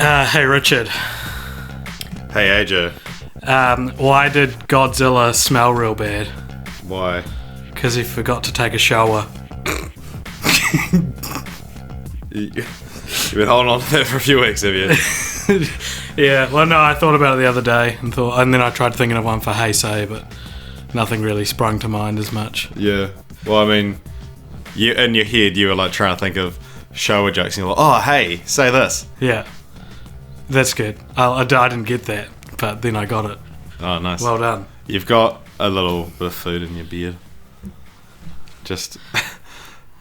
Hey Richard, Hey AJ, why did Godzilla smell real bad? why? Because he forgot to take a shower. You've been holding on to that for a few weeks, have you? Yeah, well, no, I thought about it the other day and then I tried thinking of one for Heisei, but nothing really sprung to mind as much. Yeah. Well, I mean, you in your head you were like trying to think of shower jokes, and you're like, oh, hey, say this. Yeah, that's good. I didn't get that, but then I got it. Oh, nice. Well done. You've got a little bit of food in your beard. Just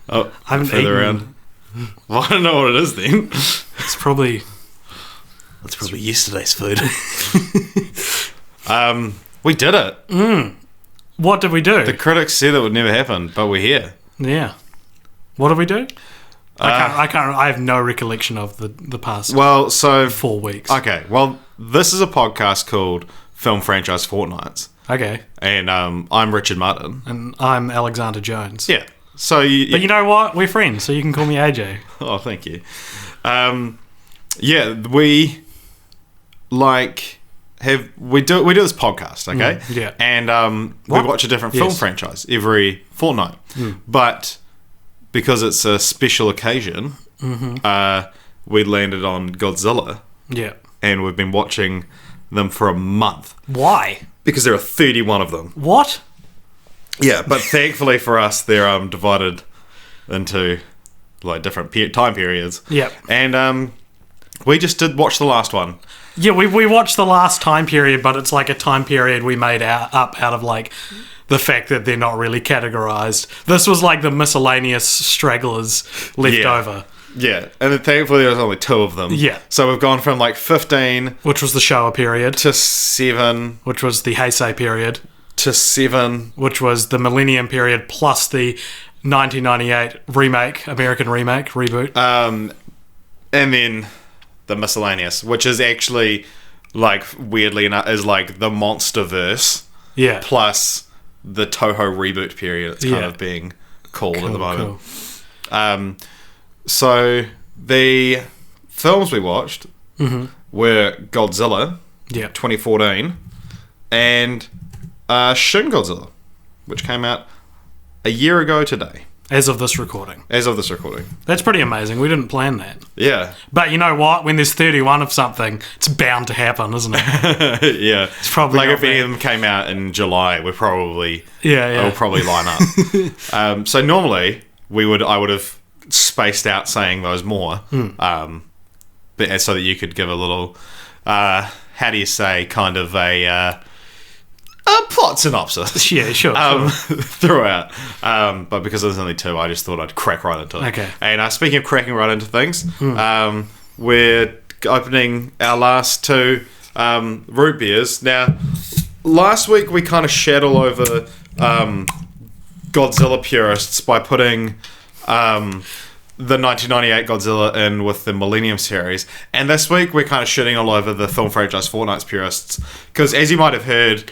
I haven't further eaten. around. Well, I don't know what it is then. It's probably yesterday's food. We did it. What did we do? The critics said it would never happen, but we're here. Yeah. What did we do? I can't. I have no recollection of the past Well, so 4 weeks. okay. Well, this is a podcast called Film Franchise Fortnights, Okay. and I'm Richard Martin. And I'm Alexander Jones. Yeah. So But you know what? We're friends, so you can call me AJ. Oh, thank you. Yeah, we do this podcast, okay? yeah. And we What? watch a different film Yes. franchise every fortnight. But because it's a special occasion, we landed on Godzilla, Yeah. and we've been watching them for a month Why? because there are 31 of them. What? Yeah, but thankfully for us, they're divided into like different time periods. Yep. And we just did watch the last one. Yeah, we watched the last time period, but it's like a time period we made up out of like the fact that they're not really categorized. This was like the miscellaneous stragglers left Yeah. over, Yeah, and then thankfully there was only 2 of them. Yeah. So we've gone from like 15 which was the Showa period, to 7 which was the Heisei period, to 7. which was the Millennium period, plus the 1998 remake, American remake, reboot. And then the miscellaneous, which is actually like weirdly enough is like the Monsterverse Yeah. plus the Toho reboot period. It's kind Yeah. of being called at the moment. Cool. So the films we watched were Godzilla, Yeah. 2014, and Shin Godzilla, which came out a year ago today, As of this recording. as of this recording. That's pretty amazing. We didn't plan that. Yeah. But you know what? When there's 31 of something, it's bound to happen, isn't it? Yeah. It's probably like not if any bad. of them came out in July, we'll probably Yeah. line up. So normally I would have spaced out saying those more, but so that you could give a little, how do you say, kind of a plot synopsis. Yeah, sure. Throughout. But because there's only 2, I just thought I'd crack right into it. Okay. And speaking of cracking right into things, we're opening our last 2 root beers. Now, last week we kind of shat all over Godzilla purists by putting the 1998 Godzilla in with the Millennium series. And this week we're kind of shitting all over the Film Franchise Fortnights purists. Because as you might have heard,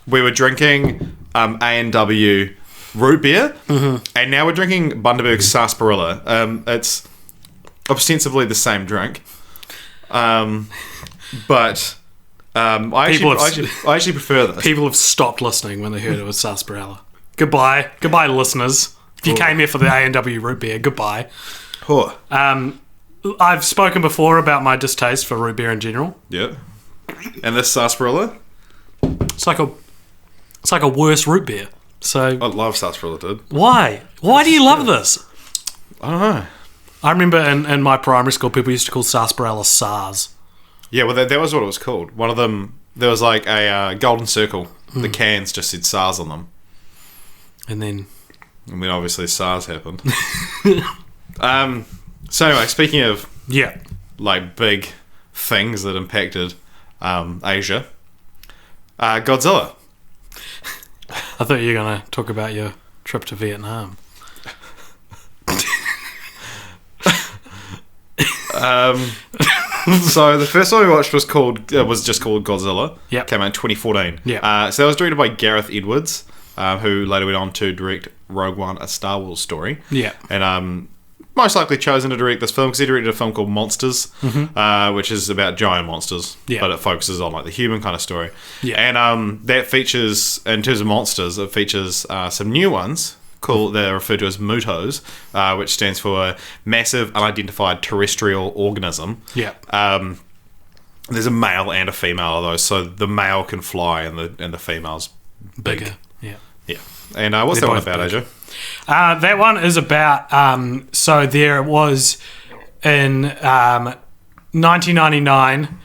we were drinking A&W root beer, and now we're drinking Bundaberg's Sarsaparilla. It's ostensibly the same drink, but I actually prefer this. People have stopped listening when they heard it was sarsaparilla. Goodbye, listeners. If you came here for the A&W root beer, goodbye. Oh, I've spoken before about my distaste for root beer in general. yeah. And this Sarsaparilla, It's like a worse root beer. So I love Sarsaparilla, dude. why? Why do you love this? I don't know. I remember in my primary school, people used to call sarsaparilla SARS. Yeah, well, that was what it was called. One of them, there was like a golden circle. The cans just said SARS on them. And then And then obviously SARS happened. So anyway, speaking of yeah, like big things that impacted Asia, Godzilla. I thought you were going to talk about your trip to Vietnam. So the first one we watched was just called Godzilla. Yep. Came out in 2014. Yeah. So that was directed by Gareth Edwards, who later went on to direct Rogue One, A Star Wars Story. Yeah. And most likely chosen to direct this film because he directed a film called Monsters, which is about giant monsters, but it focuses on like the human kind of story. Yeah. And that features, in terms of monsters, it features some new ones called, they're referred to as MUTOs, which stands for Massive Unidentified Terrestrial Organism. Yeah. There's a male and a female of those, so the male can fly and the female's bigger. Yeah. Yeah. And what's that one about, AJ? That one is about, so there was in 1999,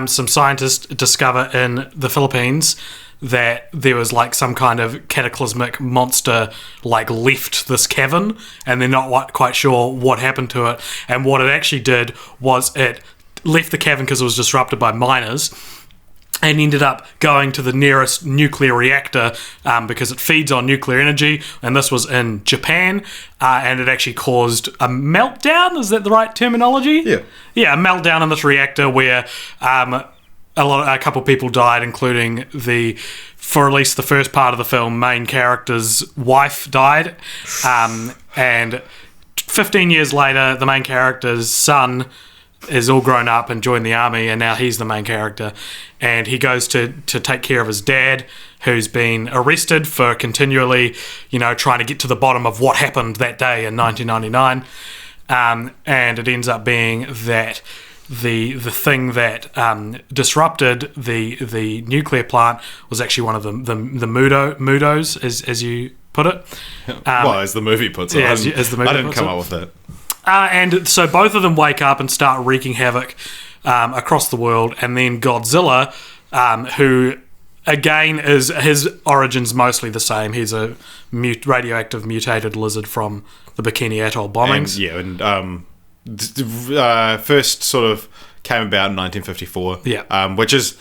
some scientists discover in the Philippines that there was like some kind of cataclysmic monster like left this cavern, and they're not quite sure what happened to it. And what it actually did was it left the cavern because it was disrupted by miners, and ended up going to the nearest nuclear reactor because it feeds on nuclear energy, and this was in Japan, and it actually caused a meltdown. Is that the right terminology? Yeah, a meltdown in this reactor where a couple of people died, including for at least the first part of the film, main character's wife died, and 15 years later, the main character's son is all grown up and joined the army, and now he's the main character, and he goes to take care of his dad, who's been arrested for continually, trying to get to the bottom of what happened that day in 1999, and it ends up being that the thing that disrupted the nuclear plant was actually one of the MUTOs, as you put it. Well, as the movie puts it. Yeah, as the movie I didn't puts come it. up with that. And so both of them wake up and start wreaking havoc across the world. And then Godzilla, who, again, is his origins mostly the same. He's a radioactive mutated lizard from the Bikini Atoll bombings. First sort of came about in 1954. Yeah. Which is...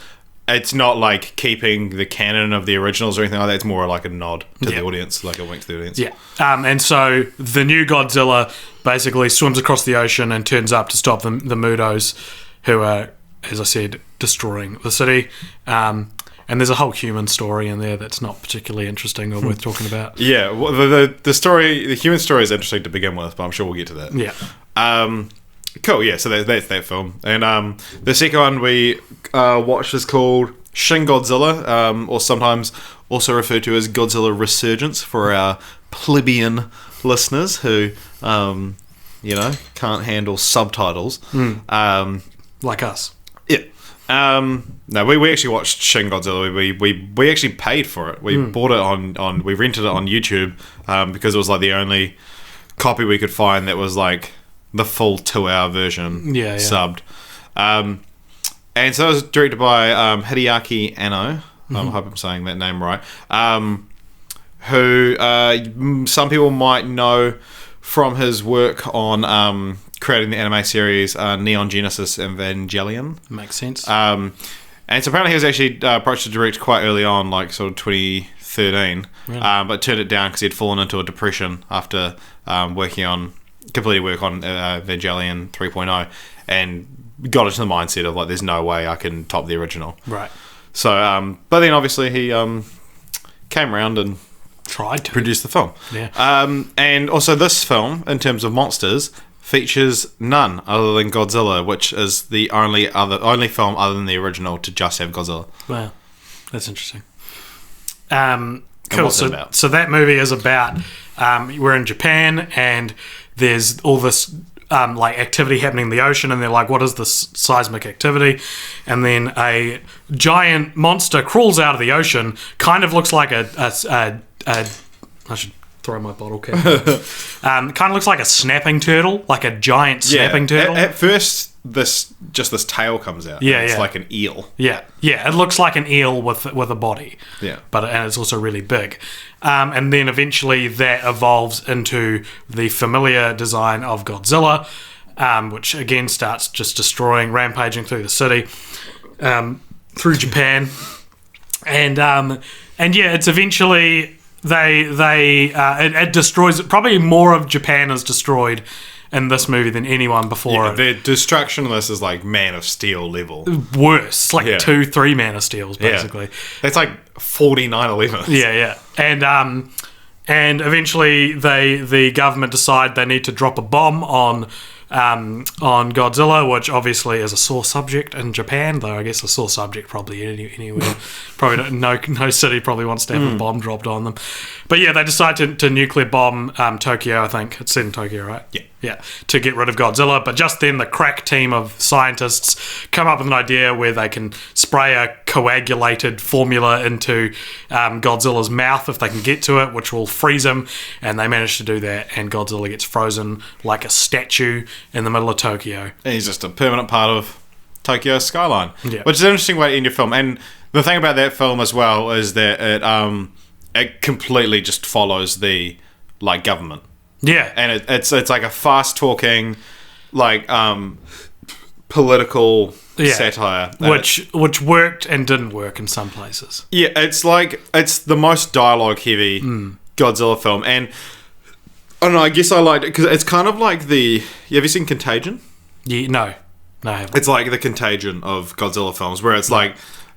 It's not like keeping the canon of the originals or anything like that. It's more like a nod to the audience, like a wink to the audience. Yeah. And so the new Godzilla basically swims across the ocean and turns up to stop the MUTOs, who are, as I said, destroying the city. And there's a whole human story in there that's not particularly interesting or worth talking about. Yeah. Well, the story, the human story is interesting to begin with, but I'm sure we'll get to that. Yeah. Cool, yeah, so that's that film. And the second one we watched is called Shin Godzilla, or sometimes also referred to as Godzilla Resurgence for our plebeian listeners who, can't handle subtitles. Like us. Yeah. No, we actually watched Shin Godzilla. We actually paid for it. We bought it on we rented it on YouTube because it was like the only copy we could find that was like the full 2-hour version subbed. And so it was directed by Hideaki Anno. I hope I'm saying that name right. Who some people might know from his work on creating the anime series Neon Genesis Evangelion. Makes sense. And so apparently he was actually approached to direct quite early on, like sort of 2013, really? But turned it down because he'd fallen into a depression after completed work on Evangelion 3.0 and got into the mindset of like, there's no way I can top the original. Right. So, but then obviously he came around and tried to produce the film. Yeah. And also this film, in terms of monsters, features none other than Godzilla, which is the only film other than the original to just have Godzilla. Wow, that's interesting. Cool. What's it about? So that movie is about we're in Japan and there's all this like activity happening in the ocean, and they're like, what is this seismic activity? And then a giant monster crawls out of the ocean, kind of looks like I should throw my bottle cap. Kind of looks like a snapping turtle, like a giant snapping turtle. At first, this tail comes out. Yeah, it's like an eel. Yeah, it looks like an eel with a body. Yeah, and it's also really big. And then eventually that evolves into the familiar design of Godzilla, which again starts just destroying, rampaging through the city, through Japan, and yeah, it's eventually it destroys. Probably more of Japan is destroyed in this movie than anyone before. Yeah, the destruction of this is like Man of Steel level. Worse, like 2-3 Man of Steels, basically. Yeah. That's like 49/11. Yeah. And eventually, the government decide they need to drop a bomb on Godzilla, which obviously is a sore subject in Japan, though I guess a sore subject probably anywhere. Probably no city probably wants to have a bomb dropped on them. But yeah, they decide to nuclear bomb Tokyo. I think it's in Tokyo, right? Yeah, to get rid of Godzilla. But just then, the crack team of scientists come up with an idea where they can spray a coagulated formula into Godzilla's mouth if they can get to it, which will freeze him. And they manage to do that, and Godzilla gets frozen like a statue in the middle of Tokyo. And he's just a permanent part of Tokyo's skyline, Yeah. which is an interesting way to end your film. And the thing about that film as well is that it completely just follows the government. Yeah, And it's like a fast talking political satire, and which worked and didn't work in some places. yeah, it's the most dialogue heavy Godzilla film, and I don't know. I guess I liked it because it's kind of like you have you seen Contagion? Yeah, no, I haven't. It's like the Contagion of Godzilla films, where it's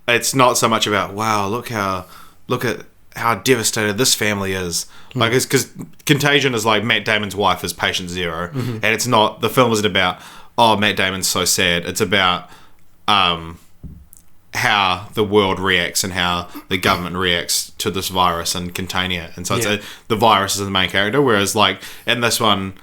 it's not so much about look at how devastated this family is. Like, it's because Contagion is like Matt Damon's wife is patient zero, and it's not, the film isn't about Matt Damon's so sad. It's about how the world reacts and how the government reacts to this virus and containing it. And so the virus is the main character, whereas in this one,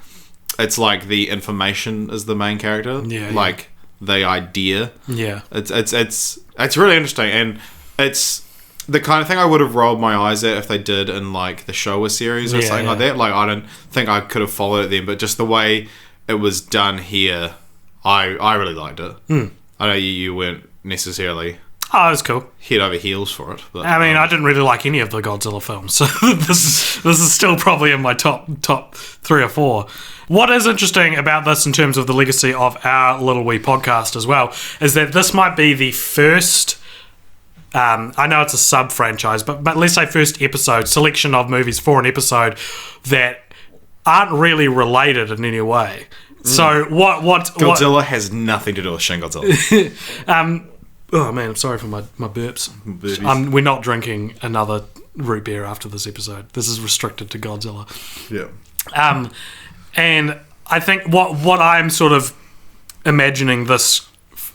it's like the information is the main character. The idea. Yeah. It's really interesting, and it's the kind of thing I would have rolled my eyes at if they did in the Showa series or something like that. I don't think I could have followed it then, but just the way it was done here, I really liked it. I know you weren't necessarily Oh, it was cool. head over heels for it. But, I mean, I didn't really like any of the Godzilla films, so this is still probably in my top 3 or 4. What is interesting about this in terms of the legacy of our Little Wee podcast as well is that this might be the first, I know it's a sub-franchise, but let's say first episode, selection of movies for an episode that aren't really related in any way. So what Godzilla has nothing to do with Shin Godzilla. Oh man, I'm sorry for my burps. We're not drinking another root beer after this episode. This is restricted to Godzilla. Yeah. And I think what I'm sort of imagining this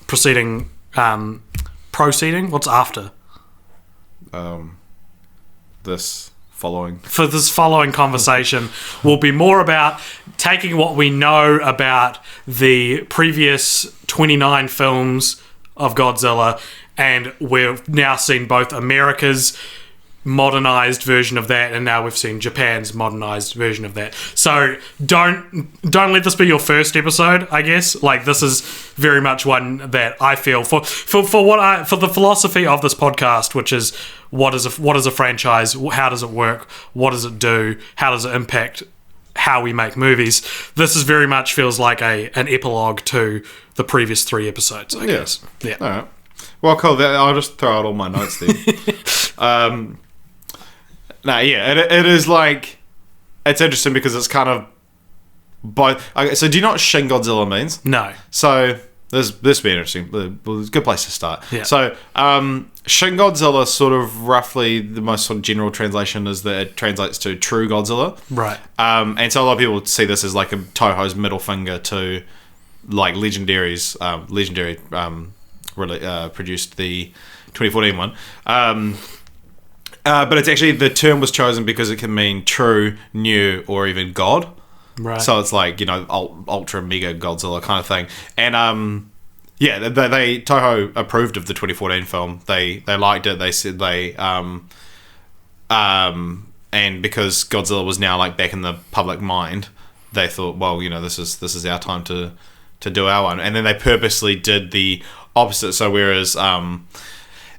proceeding, what's after? This following. For this following conversation will be more about taking what we know about the previous 29 films of Godzilla, and we've now seen both America's modernized version of that, and now we've seen Japan's modernized version of that. So don't let this be your first episode, I guess. This is very much one that I feel for the philosophy of this podcast, which is what is a franchise, how does it work, what does it do, how does it impact how we make movies. This is very much feels like an epilogue to the previous 3 episodes, I guess. Yeah. All right. Well, cool. I'll just throw out all my notes then. It is it's interesting because it's kind of both. Okay, so do you know what Shin Godzilla means? No. So this will be interesting. It's a good place to start. Yeah. So Shin Godzilla, sort of roughly the most sort of general translation is that it translates to True Godzilla. Right. And so a lot of people see this as like a Toho's middle finger to Legendary's produced the 2014 one. But it's actually, the term was chosen because it can mean true, new, or even God. Right. So it's ultra mega Godzilla kind of thing. And they Toho approved of the 2014 film. They liked it. They said and because Godzilla was now back in the public mind, they thought, well, this is our time to do our one. And then they purposely did the opposite. So whereas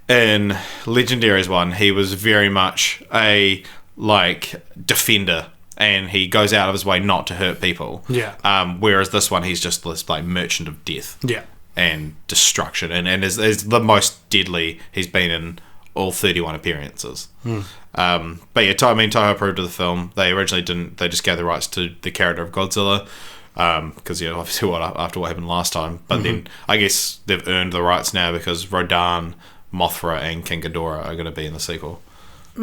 in Legendary's one, he was very much a defender, and he goes out of his way not to hurt people. Yeah. Whereas this one, he's just this merchant of death. Yeah. And destruction, and is the most deadly he's been in all 31 appearances. But yeah, Toho approved of the film. They originally didn't. They just gave the rights to the character of Godzilla. Because obviously after what happened last time, but then I guess they've earned the rights now because Rodan, Mothra, and King Ghidorah are going to be in the sequel.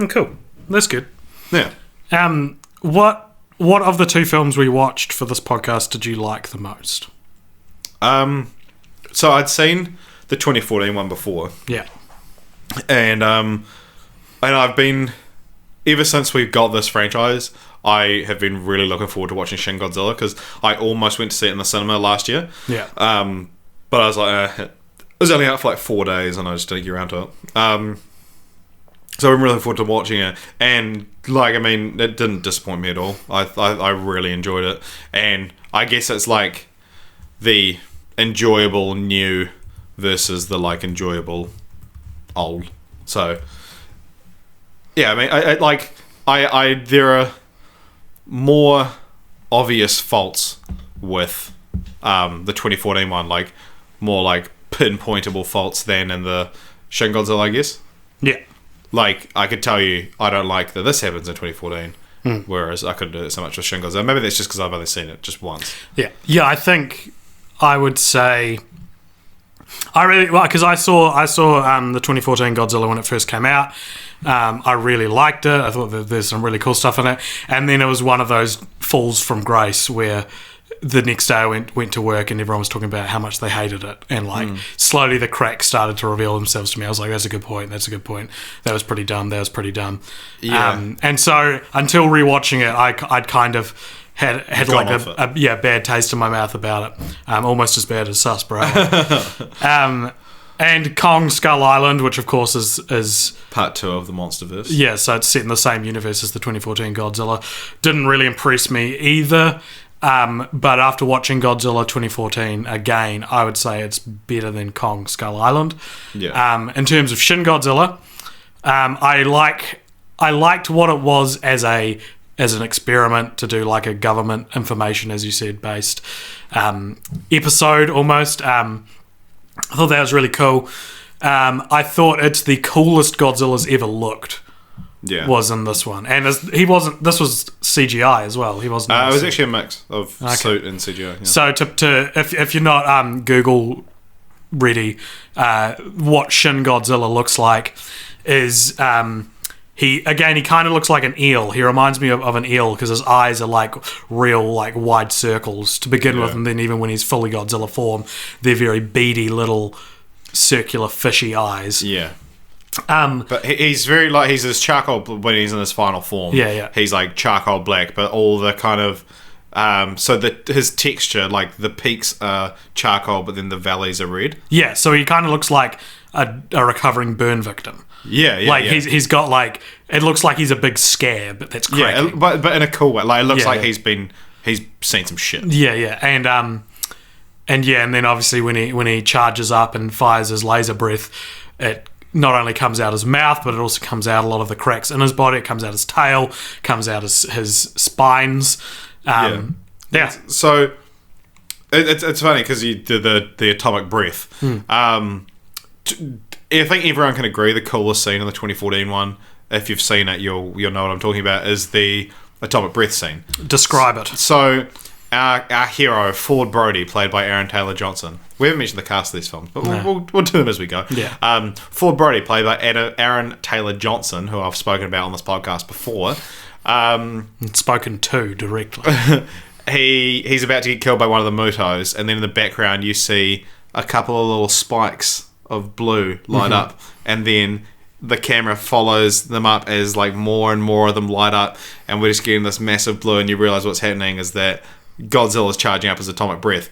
Cool, that's good. Yeah. What of the two films we watched for this podcast did you like the most? So I'd seen the 2014 one before. Yeah. And I've been, ever since we've got this franchise, I have been really looking forward to watching Shin Godzilla, because I almost went to see it in the cinema last year. Yeah. But I was like, it was only out for like 4 days and I just didn't get around to it. So I'm really looking forward to watching it. And, like, I mean, it didn't disappoint me at all. I really enjoyed it. And I guess it's like the enjoyable new versus the, like, enjoyable old. So, yeah, I mean, I there are more obvious faults with the 2014 one, like, more, like, pinpointable faults than in the Shin Godzilla, I guess. Yeah. Like, I could tell you, I don't like that this happens in 2014, whereas I couldn't do it so much with Shin Godzilla. Maybe that's just because I've only seen it just once. Yeah. Yeah, I think I would say... because I saw the 2014 Godzilla when it first came out. I really liked it. I thought that there's some really cool stuff in it. And then it was one of those falls from grace where the next day I went to work and everyone was talking about how much they hated it, and like slowly the cracks started to reveal themselves to me. I was like, that's a good point, that was pretty dumb, Yeah. And so until rewatching it, I'd kind of had like a bad taste in my mouth about it, almost as bad as Sarsaparilla. And Kong Skull Island, which of course is Part 2 of the Monsterverse. Yeah, so it's set in the same universe as the 2014 Godzilla. Didn't really impress me either. But after watching Godzilla 2014 again, I would say it's better than Kong Skull Island. Yeah. In terms of Shin Godzilla, I liked what it was as an experiment to do like a government information, as you said, based episode almost. I thought that was really cool. I thought it's the coolest Godzilla's ever looked. Yeah. Was in this one, and he wasn't. This was CGI as well. He wasn't. It was actually a mix of suit and CGI. Yeah. So if you're not Google ready, what Shin Godzilla looks like is he kind of looks like an eel. He reminds me of an eel because his eyes are like real like wide circles to begin with, and then even when he's fully Godzilla form, they're very beady little circular fishy eyes. Yeah. But he's very like, he's this charcoal when he's in his final form. Yeah. He's like charcoal black, but all the kind of so that his texture, like the peaks are charcoal, but then the valleys are red. Yeah, so he kind of looks like a recovering burn victim. Yeah. Like he's got like, it looks like he's a big scab that's cracking. Yeah, but in a cool way. Like it looks like he's seen some shit. Yeah, and then obviously when he charges up and fires his laser breath, it not only comes out his mouth, but it also comes out a lot of the cracks in his body. It comes out his tail, comes out his spines. Yeah. So it's funny because you did the atomic breath. I think everyone can agree the coolest scene in the 2014 one, if you've seen it, you'll know what I'm talking about, is the atomic breath scene. Describe it. So our hero, Ford Brody, played by Aaron Taylor Johnson. We haven't mentioned the cast of these films, but we'll do them as we go. Yeah. Ford Brody, played by Aaron Taylor Johnson, who I've spoken about on this podcast before. Spoken to directly. He's about to get killed by one of the Mutos, and then in the background you see a couple of little spikes of blue light up, and then the camera follows them up as like more and more of them light up, and we're just getting this massive blue, and you realise what's happening is that Godzilla's charging up his atomic breath.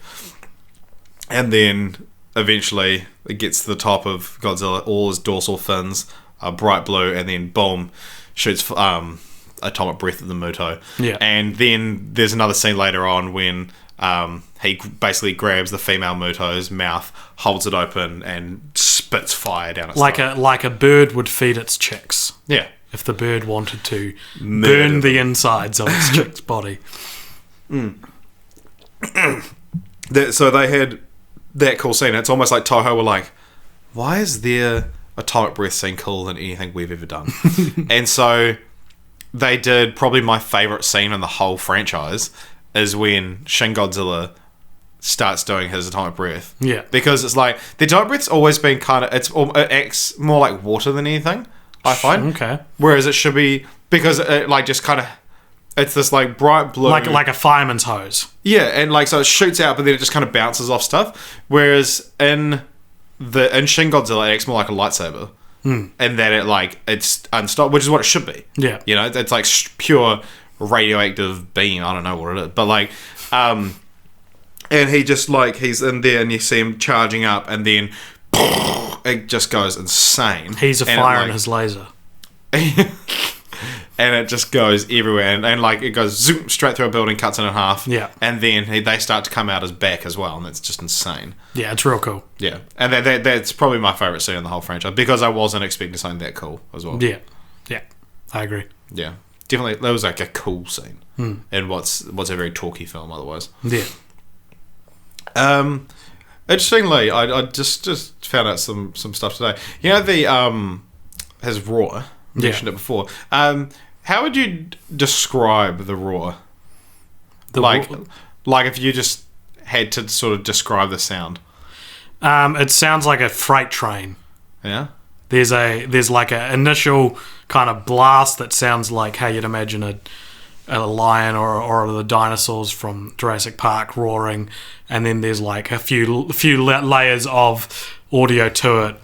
And then eventually it gets to the top of Godzilla, all his dorsal fins are bright blue, and then boom, shoots atomic breath at the Muto. Yeah. And then there's another scene later on when he basically grabs the female Muto's mouth, holds it open, and spits fire down its throat. Like a bird would feed its chicks. Yeah. If the bird wanted to burn the insides of its chick's body. So they had that cool scene. It's almost like Toho were like, why is their atomic breath scene cooler than anything we've ever done? And so they did probably my favourite scene in the whole franchise, is when Shin Godzilla starts doing his atomic breath. Yeah. Because it's like, the atomic breath's always been kind of, it acts more like water than anything, I find. Okay. Whereas it should be, because it like just kind of it's this like bright blue, like a fireman's hose. Yeah, and like so it shoots out, but then it just kind of bounces off stuff. Whereas in Shin Godzilla, it acts more like a lightsaber, and that it's unstoppable, which is what it should be. Yeah, you know, it's like pure radioactive beam. I don't know what it is, but like, and he just like he's in there, and you see him charging up, and then it just goes insane. He's a fire in his laser. And it just goes everywhere, and like it goes zoom straight through a building, cuts it in half. Yeah, and then they start to come out his back as well, and it's just insane. Yeah, it's real cool. Yeah, and that's probably my favorite scene in the whole franchise because I wasn't expecting something that cool as well. Yeah, I agree. Yeah, definitely, that was like a cool scene, and what's a very talky film otherwise. Yeah. Interestingly, I just found out some stuff today. You know the his roar. Mentioned it before. How would you describe the roar? Like if you just had to sort of describe the sound. It sounds like a freight train. Yeah. There's like an initial kind of blast that sounds like how you'd imagine a lion or the dinosaurs from Jurassic Park roaring, and then there's like a few layers of audio to it,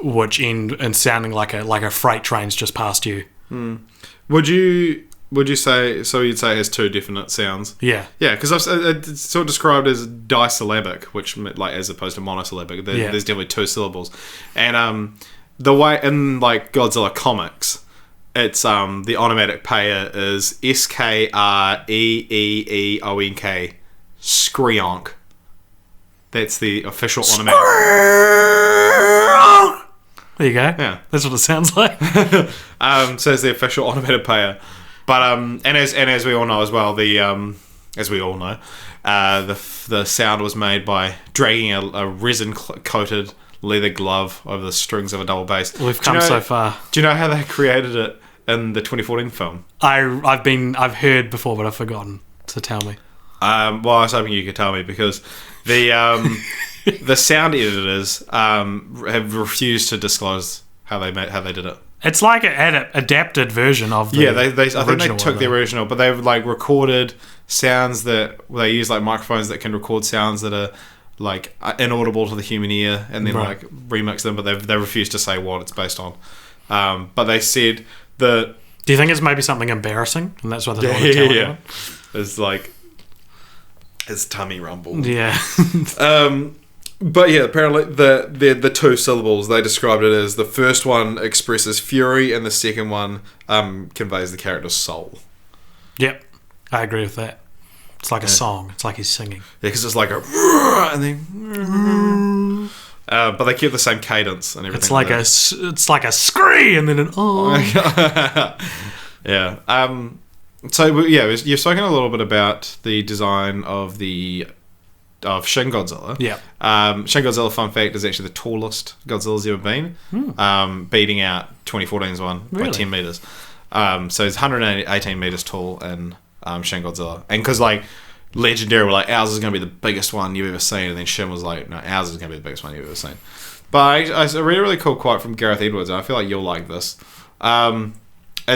which end in sounding like a freight train's just past you. Would you say so? You'd say it has two definite sounds. Yeah, because it's sort of described as disyllabic, which like as opposed to monosyllabic. There's definitely two syllables, and the way in like Godzilla comics, it's the onomatopoeia is skreeeeonk, skreonk. That's the official onomatopoeia. There you go. Yeah, that's what it sounds like. So it's the official onomatopoeia. But and as we all know as well, the sound was made by dragging a resin coated leather glove over the strings of a double bass. We've come so far. Do you know how they created it in the 2014 film? I've heard before, but I've forgotten. So tell me. Well, I was hoping you could tell me because the the sound editors have refused to disclose how they did it. It's like an adapted version of the I think they took the original, but they've like recorded sounds that they use like microphones that can record sounds that are like inaudible to the human ear, and then like remix them. But they refused to say what it's based on. But they said that. Do you think it's maybe something embarrassing, and that's why they're not telling it? It's like his tummy rumbled. Yeah. But yeah, apparently the two syllables, they described it as the first one expresses fury and the second one conveys the character's soul. Yep, I agree with that. It's like a song. It's like he's singing. Yeah, because it's like a and then but they keep the same cadence and everything. It's like a scree and then an Yeah. So yeah, you've spoken a little bit about the design of Shin Godzilla. Yeah. Shin Godzilla, fun fact, is actually the tallest Godzilla's ever been, beating out 2014's one by 10 meters. So it's 118 meters tall in Shin Godzilla, and because like Legendary were like, ours is going to be the biggest one you've ever seen, and then Shin was like, no, ours is going to be the biggest one you've ever seen. But I read a really cool quote from Gareth Edwards, and I feel like you'll like this. And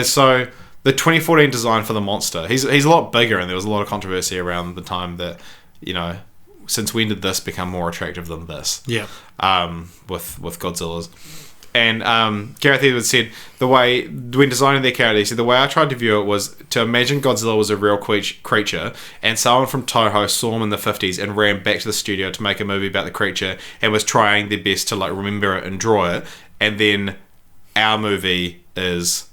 so the 2014 design for the monster, he's a lot bigger, and there was a lot of controversy around the time that, you know, since when did this become more attractive than this? Yeah. With Godzilla's. And Gareth Edwards said, when designing their character, he said, the way I tried to view it was to imagine Godzilla was a real creature, and someone from Toho saw him in the 50s and ran back to the studio to make a movie about the creature and was trying their best to like remember it and draw it, and then our movie is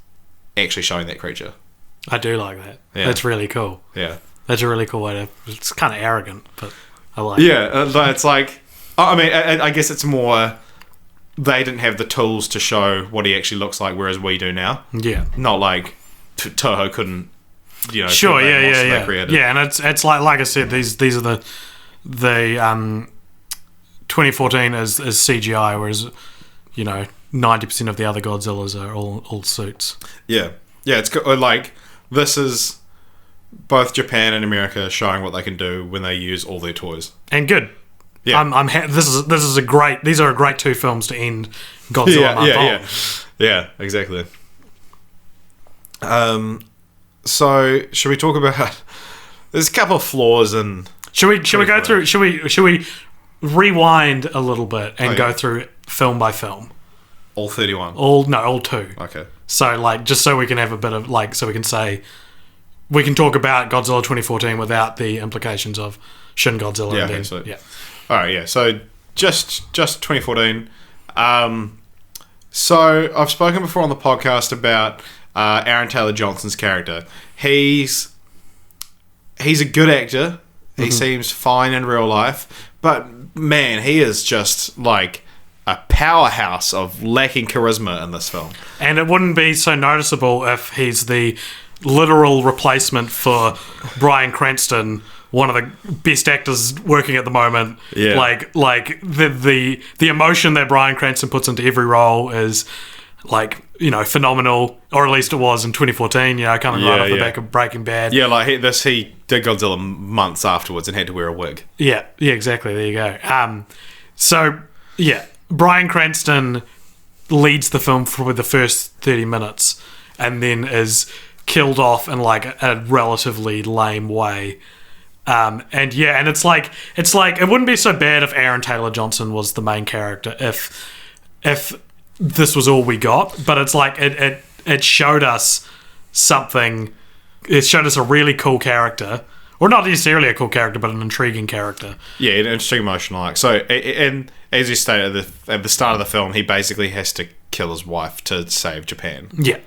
actually showing that creature. I do like that. Yeah. That's really cool. Yeah. That's a really cool way to... It's kind of arrogant, but I like it. Yeah, it's like... I mean, I guess it's more... They didn't have the tools to show what he actually looks like, whereas we do now. Yeah. Not like Toho couldn't, you know... Sure, yeah. Created. Yeah, and it's like I said, these are the 2014 is CGI, whereas, you know, 90% of the other Godzillas are all suits. Yeah. Yeah, it's like... This is... Both Japan and America showing what they can do when they use all their toys, and good. Yeah, this is a great. These are a great two films to end Godzilla. Yeah, exactly. So, should we talk about... There's a couple of flaws in... Should we go through... Should we rewind a little bit and go through film by film? All 31? All 2. Okay. So, like, just so we can have a bit of, like, so we can say... We can talk about Godzilla 2014 without the implications of Shin Godzilla. Yeah, and then, so. Yeah. All right, yeah. So, just 2014. So, I've spoken before on the podcast about Aaron Taylor Johnson's character. He's a good actor. He seems fine in real life. But, man, he is just, like... a powerhouse of lacking charisma in this film. And it wouldn't be so noticeable if he's the literal replacement for Bryan Cranston, one of the best actors working at the moment. Yeah. Like the emotion that Bryan Cranston puts into every role is like, you know, phenomenal, or at least it was in 2014, you know, coming right off the back of Breaking Bad. Yeah, like he did Godzilla months afterwards and had to wear a wig. Yeah, exactly. There you go. So, yeah, Bryan Cranston leads the film for the first 30 minutes and then is killed off in like a relatively lame way. And it's like it wouldn't be so bad if Aaron Taylor Johnson was the main character if this was all we got, but it's like it showed us something. It showed us a really cool character. Or not necessarily a cool character, but an intriguing character. Yeah, an interesting emotional arc. So, and as you stated at the start of the film, he basically has to kill his wife to save Japan. Yeah.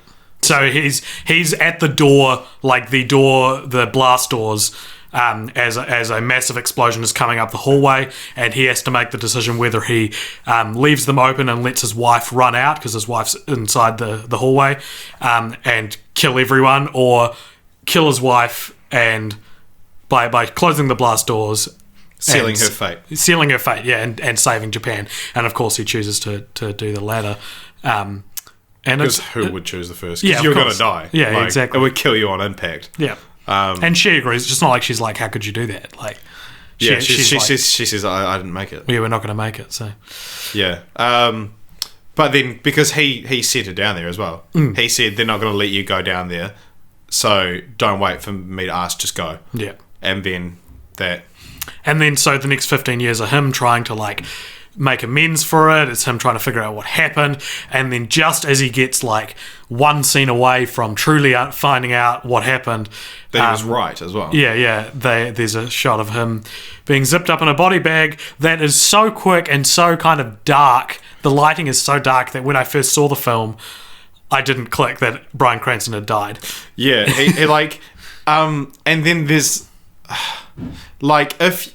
So he's at the door, like the blast doors, as a massive explosion is coming up the hallway, and he has to make the decision whether he leaves them open and lets his wife run out because his wife's inside the hallway, and kill everyone, or kill his wife and... By closing the blast doors, sealing her fate, yeah, and saving Japan, and of course he chooses to do the latter. Because who would choose the first? Because you're going to die. Yeah, exactly. It would kill you on impact. Yeah, and she agrees. It's just not like she's like, "How could you do that?" Like, she says, "I didn't make it." Yeah, we're not going to make it. So, yeah. But then because he set her down there as well, he said they're not going to let you go down there, so don't wait for me to ask. Just go. Yeah. And then so the next 15 years are him trying to like make amends for it. It's him trying to figure out what happened, and then just as he gets like one scene away from truly finding out what happened, that he was right as well. Yeah. There's a shot of him being zipped up in a body bag that is so quick and so kind of dark. The lighting is so dark that when I first saw the film, I didn't click that Bryan Cranston had died. Yeah, he like, and then there's. Like if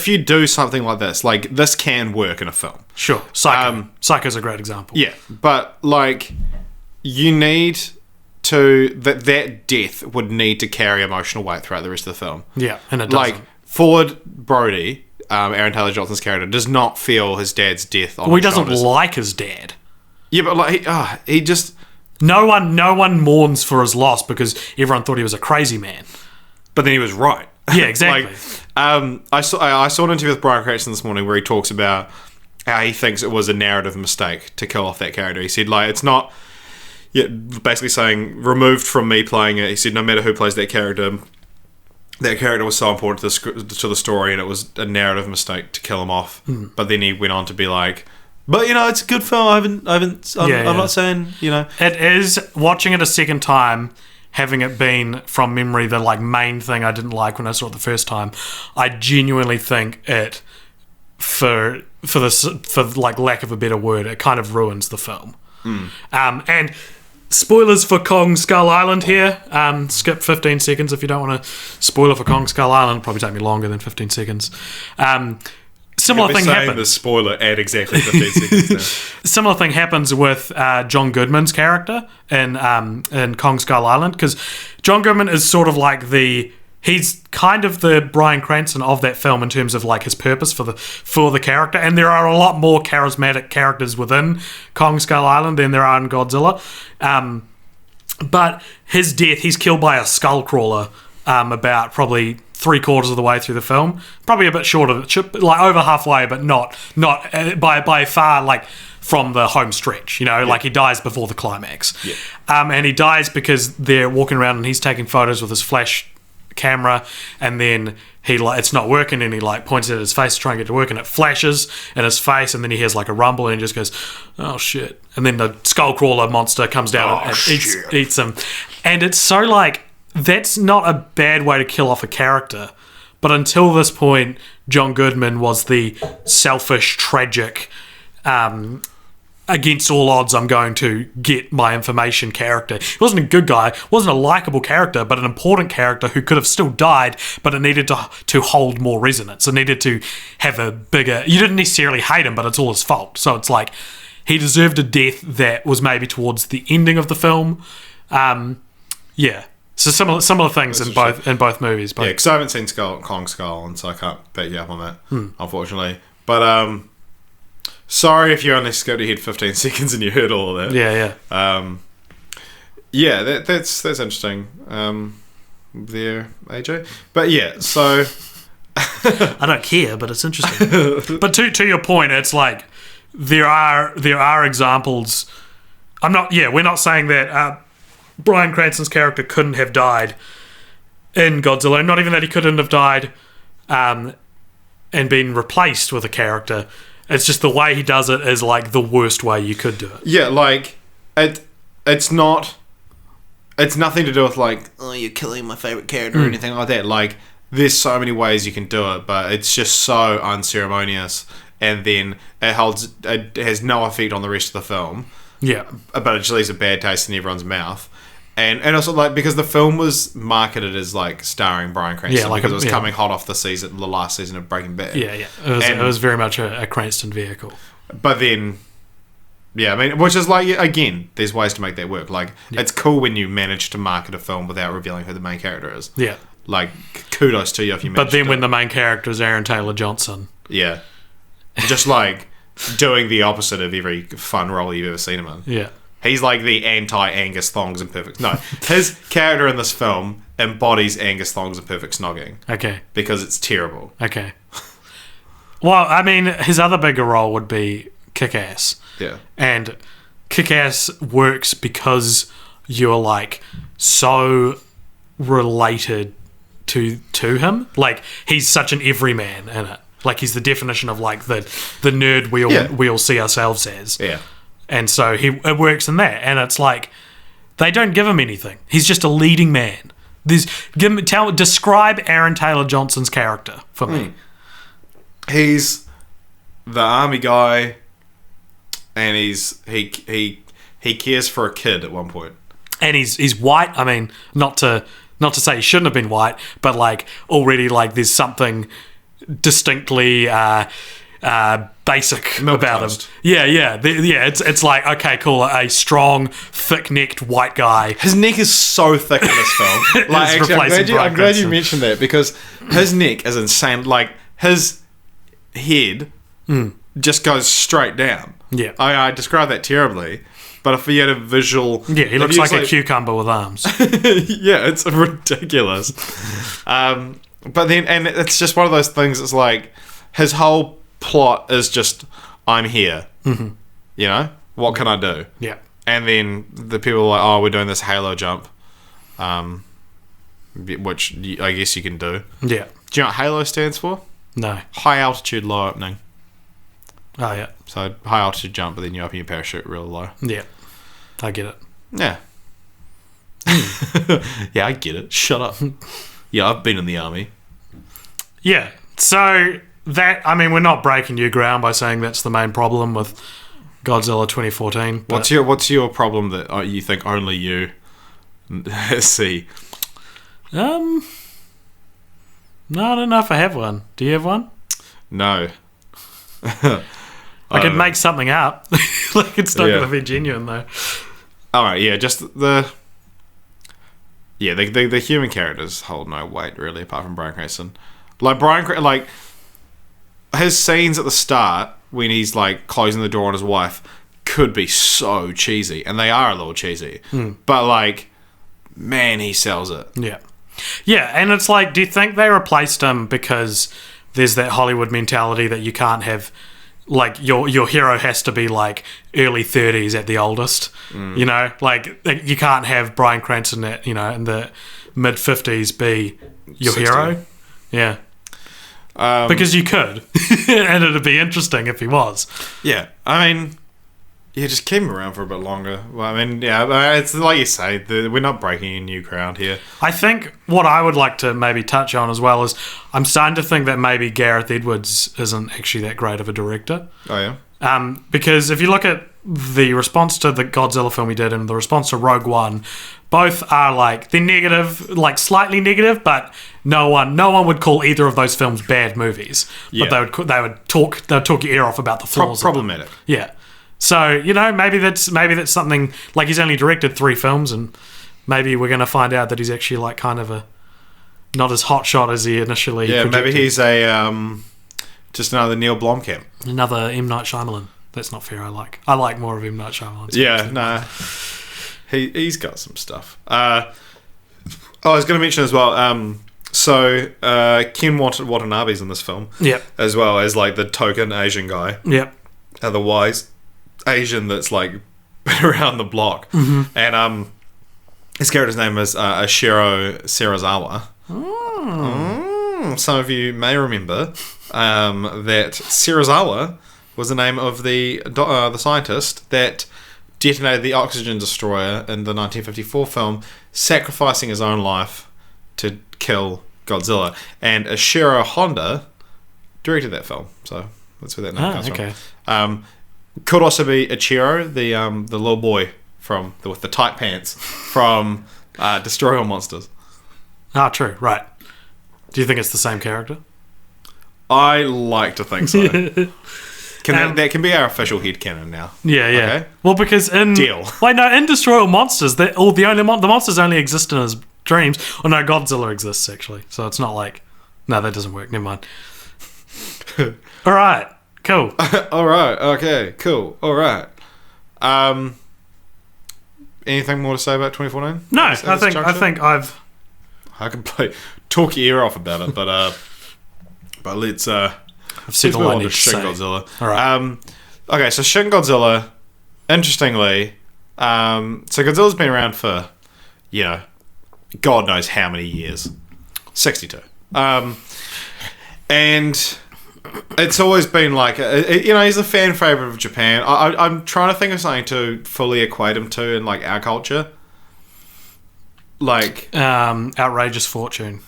you do something like this, like this can work in a film. Sure, Psycho's a great example. Yeah, but like you need to that death would need to carry emotional weight throughout the rest of the film. Yeah, and it doesn't. Like Ford Brody, Aaron Taylor Johnson's character, does not feel his dad's death on his he doesn't shoulders. like his dad. Yeah, but like he just no one mourns for his loss because everyone thought he was a crazy man. But then he was right. Yeah, exactly. I saw an interview with Bryan Cranston this morning where he talks about how he thinks it was a narrative mistake to kill off that character. He said, like, it's not... Yeah, basically saying, removed from me playing it, he said, no matter who plays that character was so important to the story, and it was a narrative mistake to kill him off. But then he went on to be like... But, you know, it's a good film. I'm not saying, you know... It is, watching it a second time... Having it been from memory the like main thing I didn't like when I saw it the first time, I genuinely think it, for like lack of a better word, it kind of ruins the film. And spoilers for Kong Skull Island here. Skip 15 seconds if you don't want to spoil for Kong Skull Island. It'll probably take me longer than 15 seconds. Similar thing happens. The spoiler at exactly 15 seconds now. Similar thing happens with John Goodman's character in Kong Skull Island, because John Goodman is sort of like he's kind of the Bryan Cranston of that film in terms of like his purpose for the character, and there are a lot more charismatic characters within Kong Skull Island than there are in Godzilla. But his death, he's killed by a skull crawler about probably 3/4 of the way through the film, probably a bit short of it, like over halfway, but not by far like from the home stretch. Like he dies before the climax. Yeah. And he dies because they're walking around and he's taking photos with his flash camera, and then it's not working, and he like points it at his face to try and get it to work, and it flashes in his face, and then he hears like a rumble, and he just goes, "Oh shit!" And then the skull crawler monster comes down and eats him, and it's so like that's not a bad way to kill off a character, but until this point, John Goodman was the selfish, tragic, against all odds, I'm going to get my information character. He wasn't a good guy, wasn't a likable character, but an important character who could have still died, but it needed to hold more resonance. It needed to have a bigger... You didn't necessarily hate him, but it's all his fault. So it's like, he deserved a death that was maybe towards the ending of the film. Yeah. So similar things in both movies. Yeah, because I haven't seen Kong Skull, and so I can't back you up on that, unfortunately. But... sorry if you only skipped ahead 15 seconds and you heard all of that. Yeah. That's interesting. There, AJ. But yeah, so I don't care, but it's interesting. But to your point, it's like there are examples. We're not saying that Bryan Cranston's character couldn't have died in Godzilla. Not even that he couldn't have died and been replaced with a character. It's just the way he does it is like the worst way you could do it. Yeah, like it's nothing to do with like, oh, you're killing my favorite character or anything like that. Like, there's so many ways you can do it, but it's just so unceremonious, and then it has no effect on the rest of the film. Yeah, but it just leaves a bad taste in everyone's mouth. And also, like, because the film was marketed as like starring Bryan Cranston, because it was coming hot off the last season of Breaking Bad. Yeah. It was very much a Cranston vehicle. But then, yeah, I mean, which is like, again, there's ways to make that work. Like, it's cool when you manage to market a film without revealing who the main character is. Yeah. Like, kudos to you if you manage. But then when the main character is Aaron Taylor Johnson. Yeah. Just like doing the opposite of every fun role you've ever seen him in. Yeah. He's like the anti-Angus Thongs and Perfect... No, his character in this film embodies Angus Thongs and Perfect Snogging. Okay. Because it's terrible. Okay. Well, I mean, his other bigger role would be Kick-Ass. Yeah. And Kick-Ass works because you're, like, so related to him. Like, he's such an everyman in it. Like, he's the definition of, like, the nerd we all see ourselves as. Yeah. And so it works in that, and it's like they don't give him anything. He's just a leading man. Describe Aaron Taylor Johnson's character for me. He's the army guy, and he cares for a kid at one point. And he's white. I mean, not to say he shouldn't have been white, but like already like there's something distinctly. Basic about him. Yeah. It's like, okay, cool. A strong, thick-necked white guy. His neck is so thick in this film. Like, actually, I'm glad you mentioned that, because his neck is insane. Like, his head just goes straight down. Yeah, I described that terribly, but if you had a visual, he looks like a cucumber with arms. Yeah, it's ridiculous. But then, and it's just one of those things. It's like his whole plot is just, I'm here. You know, what can I do? Yeah. And then the people are like, oh, we're doing this Halo jump, which I guess you can do. Yeah. Do you know what Halo stands for? No. High altitude, low opening. Oh, yeah. So high altitude jump, but then you open your parachute real low. Yeah. I get it. Yeah. Yeah, I get it. Shut up. Yeah, I've been in the army. Yeah. So that, I mean, we're not breaking new ground by saying that's the main problem with Godzilla 2014. What's your problem that you think only you see? No, I don't know if I have one. Do you have one? No. I could make something up. Like, it's not going to be genuine, though. All right, yeah, just the human characters hold no weight, really, apart from Bryan Cranston. Like, his scenes at the start when he's like closing the door on his wife could be so cheesy, and they are a little cheesy. But like, man, he sells it. Yeah, and it's like, do you think they replaced him because there's that Hollywood mentality that you can't have like your hero has to be like early 30s at the oldest. You know, like you can't have Bryan Cranston at, you know, in the mid 50s be your 60. hero. Yeah. Because you could, and it'd be interesting if he was. Yeah, I mean, yeah, just keep him around for a bit longer. Well, I mean, yeah, it's like you say, we're not breaking any new ground here. I think what I would like to maybe touch on as well is I'm starting to think that maybe Gareth Edwards isn't actually that great of a director. Oh, yeah? Because if you look at the response to the Godzilla film he did and the response to Rogue One, both are like, they're negative, like slightly negative, but no one would call either of those films bad movies. Yeah. But they would talk your ear off about the flaws. Problematic. Yeah. So, you know, maybe that's something, like he's only directed 3 films, and maybe we're going to find out that he's actually like kind of a not as hot shot as he initially projected. Maybe he's a just another Neil Blomkamp. Another M. Night Shyamalan. That's not fair. I like more of M. Night Shyamalan. Yeah, nah. He's got some stuff. I was going to mention as well, Ken Watanabe's in this film. Yep. As well as like the token Asian guy. Yep. The wise Asian that's like been around the block. Mm-hmm. And his character's name is Ashiro Serizawa. Some of you may remember that Serizawa was the name of the scientist that detonated the oxygen destroyer in the 1954 film, sacrificing his own life to kill Godzilla. And Ishiro Honda directed that film, so that's where that name comes from. Could also be Ichiro, the little boy with the tight pants from Destroy All Monsters. Ah, true. Right. Do you think it's the same character? I like to think so. That can be our official headcanon now. Yeah, yeah. Okay? Well, because in Deal. Wait, no, in Destroy All Monsters, the monsters only exist in his dreams. Oh no, Godzilla exists actually, so it's not like that doesn't work. Never mind. All right, cool. All right, okay, cool. All right. Anything more to say about 2014? No, I think I can talk your ear off about it, but let's I've said all I need to Shin say. Godzilla. All right. Okay, so Shin Godzilla, interestingly, so Godzilla's been around for, you know, God knows how many years. 62. And it's always been like, you know, he's a fan favorite of Japan. I'm trying to think of something to fully equate him to in like our culture. Like outrageous fortune.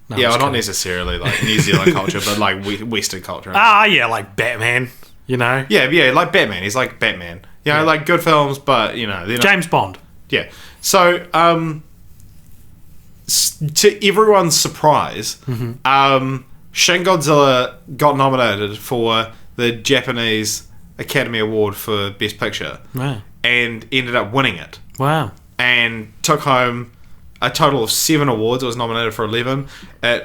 No, yeah, well, not kidding. necessarily like New Zealand culture, but like Western culture. Yeah, like Batman. You know. Yeah, like Batman. He's like Batman. You know, like good films, but you know, James Bond. Yeah. So, to everyone's surprise, Shin Godzilla got nominated for the Japanese Academy Award for Best Picture. Wow. And ended up winning it. Wow. And took home a total of 7 awards. It was nominated for 11. It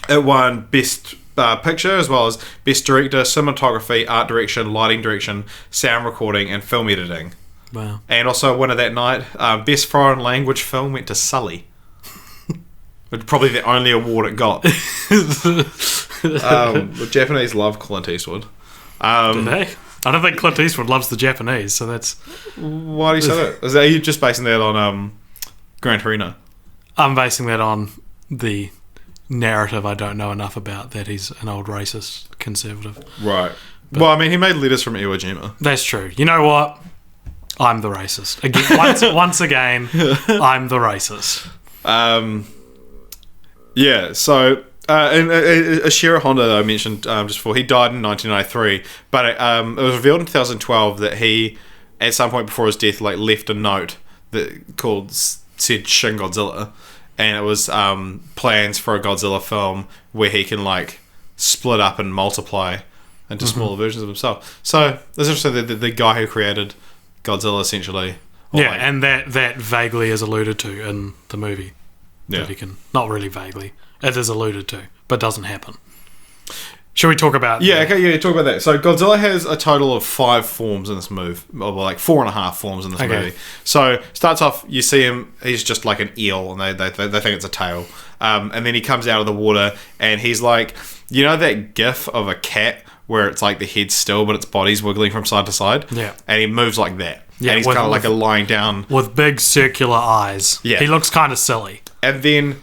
won Best Picture as well as Best Director, Cinematography, Art Direction, Lighting Direction, Sound Recording, and Film Editing. Wow. And also a winner that night, Best Foreign Language Film went to Sully. Probably the only award it got. The Japanese love Clint Eastwood. Do they? I don't think Clint Eastwood loves the Japanese, so that's... Why do you say that? Are you just basing that on Gran Torino? I'm basing that on the narrative I don't know enough about, that he's an old racist conservative. Right. Well, I mean, he made Letters from Iwo Jima. That's true. You know what? I'm the racist. Again, once again, I'm the racist. Yeah, so... and Ashiro Honda, that I mentioned just before, he died in 1993, but it was revealed in 2012 that he, at some point before his death, like left a note that said Shin Godzilla, and it was plans for a Godzilla film where he can like split up and multiply into smaller versions of himself. So it's interesting that the guy who created Godzilla essentially, and that vaguely is alluded to in the movie. Yeah, that he can, not really vaguely. It is alluded to, but doesn't happen. Should we talk about... talk about that. So Godzilla has a total of 5 forms in this movie, or like 4.5 forms in this movie. So starts off, you see him, he's just like an eel, and they think it's a tail. And then he comes out of the water, and he's like, you know that gif of a cat where it's like the head's still, but its body's wiggling from side to side. Yeah. And he moves like that. Yeah, and he's kind of like a lying down. With big circular eyes. Yeah. He looks kind of silly. And then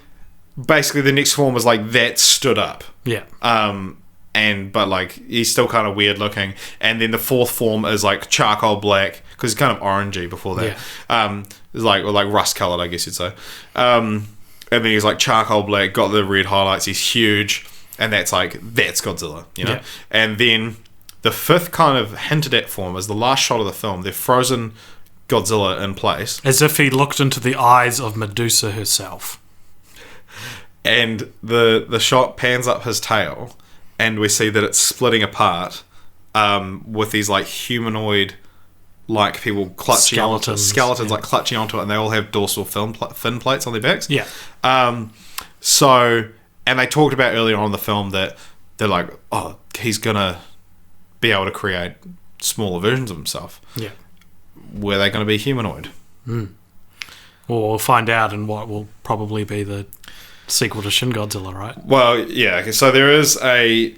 basically the next form was like that stood up. Yeah. But like he's still kind of weird looking. And then the fourth form is like charcoal black because it's kind of orangey before that. Yeah. It's like rust colored, I guess you'd say. And then he's like charcoal black, got the red highlights. He's huge, and that's Godzilla, you know. Yeah. And then the fifth kind of hinted at form is the last shot of the film. They've frozen Godzilla in place, as if he looked into the eyes of Medusa herself. and the shot pans up his tail, and we see that it's splitting apart, with these like humanoid. Like people clutching onto skeletons, like clutching onto it, and they all have dorsal fin plates on their backs. Yeah. So, and they talked about earlier on in the film that they're like, oh, he's gonna be able to create smaller versions of himself. Yeah. Were they going to be humanoid? Well, we'll find out in what will probably be the sequel to Shin Godzilla, right? Well, yeah. Okay, so there is a.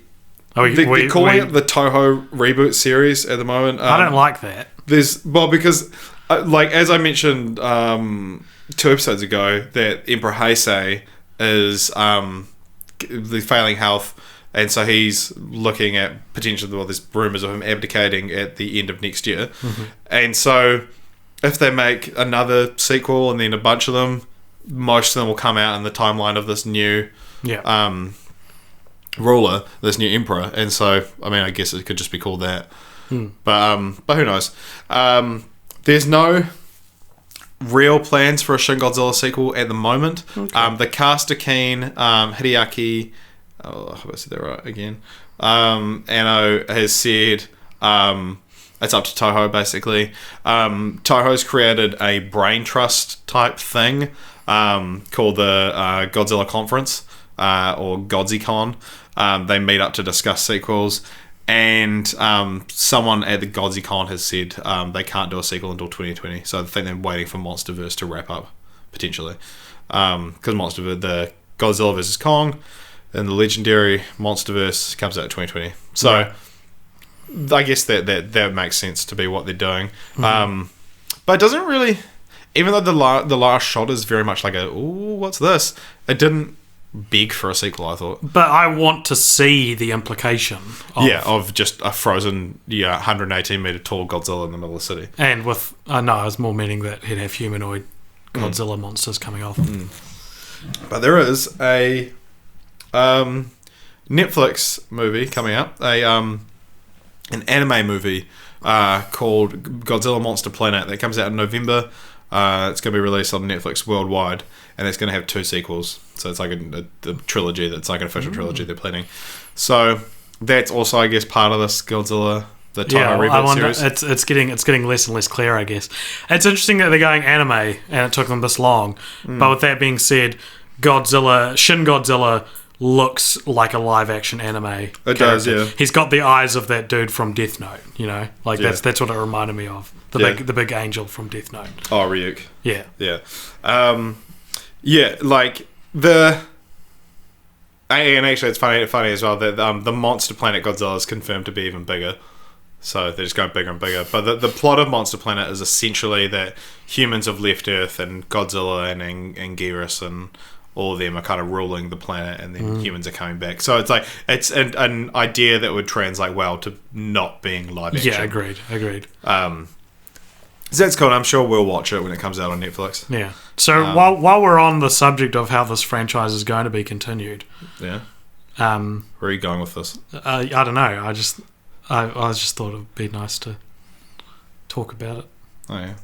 They're calling it the Toho reboot series at the moment. I don't like that. Because as I mentioned 2 episodes ago, that Emperor Heisei is the failing health, and so he's looking at potentially, there's rumours of him abdicating at the end of next year. Mm-hmm. And so if they make another sequel and then a bunch of them, most of them will come out in the timeline of this new ruler, this new emperor. And so, I mean, I guess it could just be called that. But who knows? There's no real plans for a Shin Godzilla sequel at the moment. Okay. The cast are keen. Hideaki, I hope I said that right again. Anno has said it's up to Toho, basically. Toho's created a brain trust type thing called the Godzilla Conference, or GodziCon. They meet up to discuss sequels. And someone at the GodziCon has said they can't do a sequel until 2020. So I think they're waiting for MonsterVerse to wrap up, potentially. Because MonsterVerse, the Godzilla vs. Kong and the legendary MonsterVerse comes out in 2020. So I guess that makes sense to be what they're doing. Mm-hmm. But it doesn't really... Even though the last shot is very much like ooh, what's this? It didn't beg for a sequel, I thought. But I want to see the implication of just a frozen 118 meter tall Godzilla in the middle of the city. And with I was more meaning that he'd have humanoid Godzilla monsters coming off. But there is a Netflix movie coming up, an anime movie called Godzilla Monster Planet that comes out in November. It's going to be released on Netflix worldwide, and it's going to have 2 sequels. So it's like a trilogy. That's like an official trilogy they're planning. So that's also, I guess, part of this Godzilla, the Toho reboot series. It's getting less and less clear, I guess. It's interesting that they're going anime, and it took them this long. But with that being said, Shin Godzilla looks like a live action anime. It character. does, yeah. He's got the eyes of that dude from Death Note. That's what it reminded me of. The big angel from Death Note. Oh, Ryuk. Yeah. Yeah. And actually it's funny as well that the Monster Planet Godzilla is confirmed to be even bigger. So they're just going bigger and bigger. But the plot of Monster Planet is essentially that humans have left Earth, and Godzilla and Anguirus and all of them are kind of ruling the planet, and then humans are coming back. So it's like it's an idea that would translate well to not being live action. Yeah, agreed. So that's cool. I'm sure we'll watch it when it comes out on Netflix. Yeah. So while we're on the subject of how this franchise is going to be continued, where are you going with this? I don't know. I just thought it'd be nice to talk about it. Oh yeah.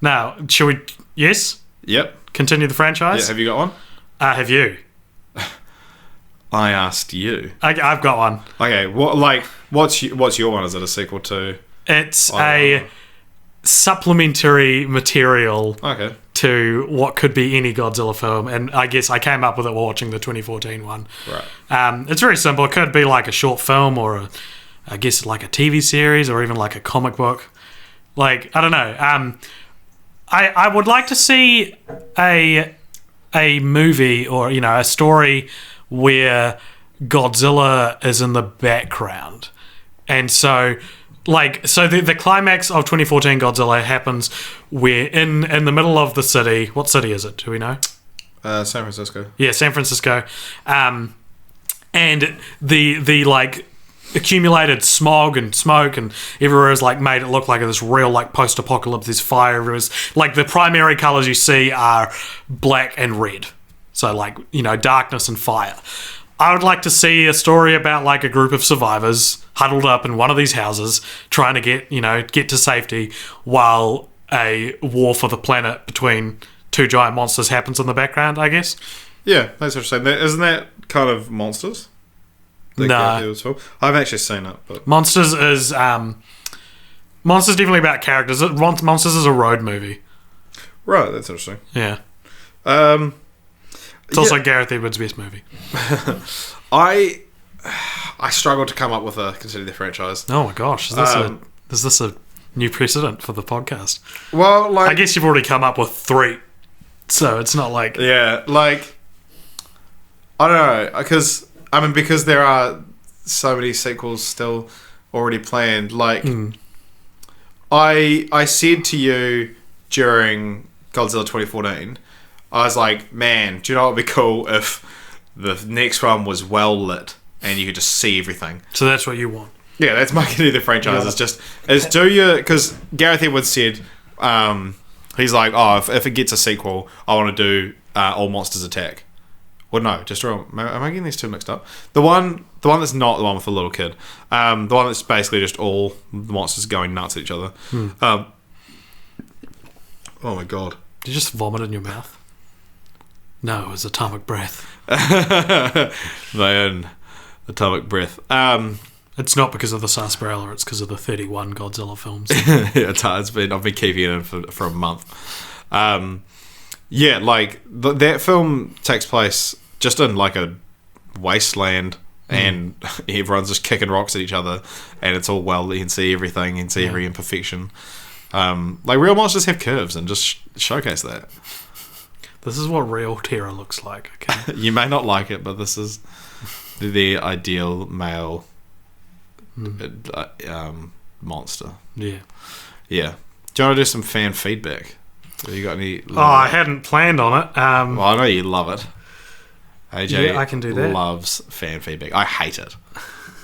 Now, shall we? Yes. Yep. Continue the franchise. Yeah. Have you got one? Have you? I asked you. I've got one. Okay. What's your one? Is it a sequel to? It's a supplementary material to what could be any Godzilla film, and I guess I came up with it while watching the 2014 one. Right. It's very simple. It could be like a short film, or I guess like a TV series, or even like a comic book. Like, I don't know. I would like to see a movie, or a story where Godzilla is in the background And so the climax of 2014 Godzilla happens where in the middle of the city. What city is it? Do we know? San Francisco. Yeah, San Francisco. And the like accumulated smog and smoke and everywhere is like made it look like this real like post-apocalypse. There's fire everywhere. Like the primary colors you see are black and red. So like, darkness and fire. I would like to see a story about like a group of survivors huddled up in one of these houses trying to get to safety while a war for the planet between two giant monsters happens in the background, I guess. Yeah, that's interesting. Isn't that kind of Monsters? No. I haven't actually seen it, but Monsters is Monsters definitely about characters. Monsters is a road movie. Right, that's interesting. Yeah. It's also Gareth Edwards' best movie. I struggled to come up with a consider the franchise. Oh my gosh, is this a new precedent for the podcast? Well, like, I guess you've already come up with 3, so it's not like I don't know, because there are so many sequels still already planned. Like, I said to you during Godzilla 2014. I was like, man, do you know what would be cool if the next one was well lit and you could just see everything? So that's what you want. Yeah, that's my key to the franchise. Because Gareth Edwards said, he's like, if it gets a sequel, I want to do All Monsters Attack. Well, no, just wrong. Am I getting these two mixed up? The one that's not the one with the little kid. The one that's basically just all the monsters going nuts at each other. Oh my god. Did you just vomit in your mouth? No, it was atomic breath. My own atomic breath. It's not because of the sarsaparilla, it's because of the 31 Godzilla films. I've been keeping it in for a month. That film takes place just in like a wasteland, and everyone's just kicking rocks at each other, and it's all well, you can see everything, you can see every imperfection. Real monsters have curves, and just showcase that. This is what real terror looks like. Okay. You may not like it, but this is the ideal male monster. Yeah. Yeah. Do you want to do some fan feedback? Have you got any? I hadn't planned on it. Well, I know you love it. AJ, I can do that. Loves fan feedback. I hate it.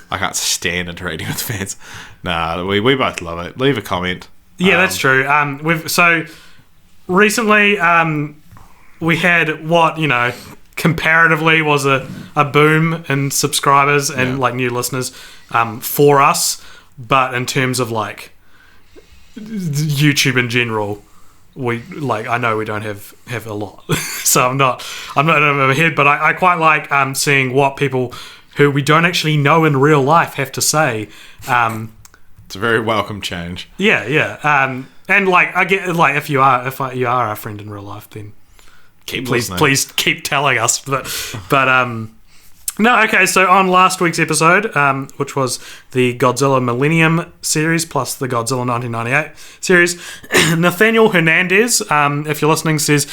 I can't stand interacting with fans. Nah, we both love it. Leave a comment. Yeah, that's true. Recently, we had what, comparatively was a boom in subscribers and like new listeners for us, but in terms of like YouTube in general, I know we don't have a lot, so I'm not ahead, but I quite like seeing what people who we don't actually know in real life have to say. It's a very welcome change. Yeah. And like I get like if you are our friend in real life, then please keep telling us. But no, okay. So on last week's episode, which was the Godzilla Millennium series plus the Godzilla 1998 series, Nathaniel Hernandez, if you're listening, says,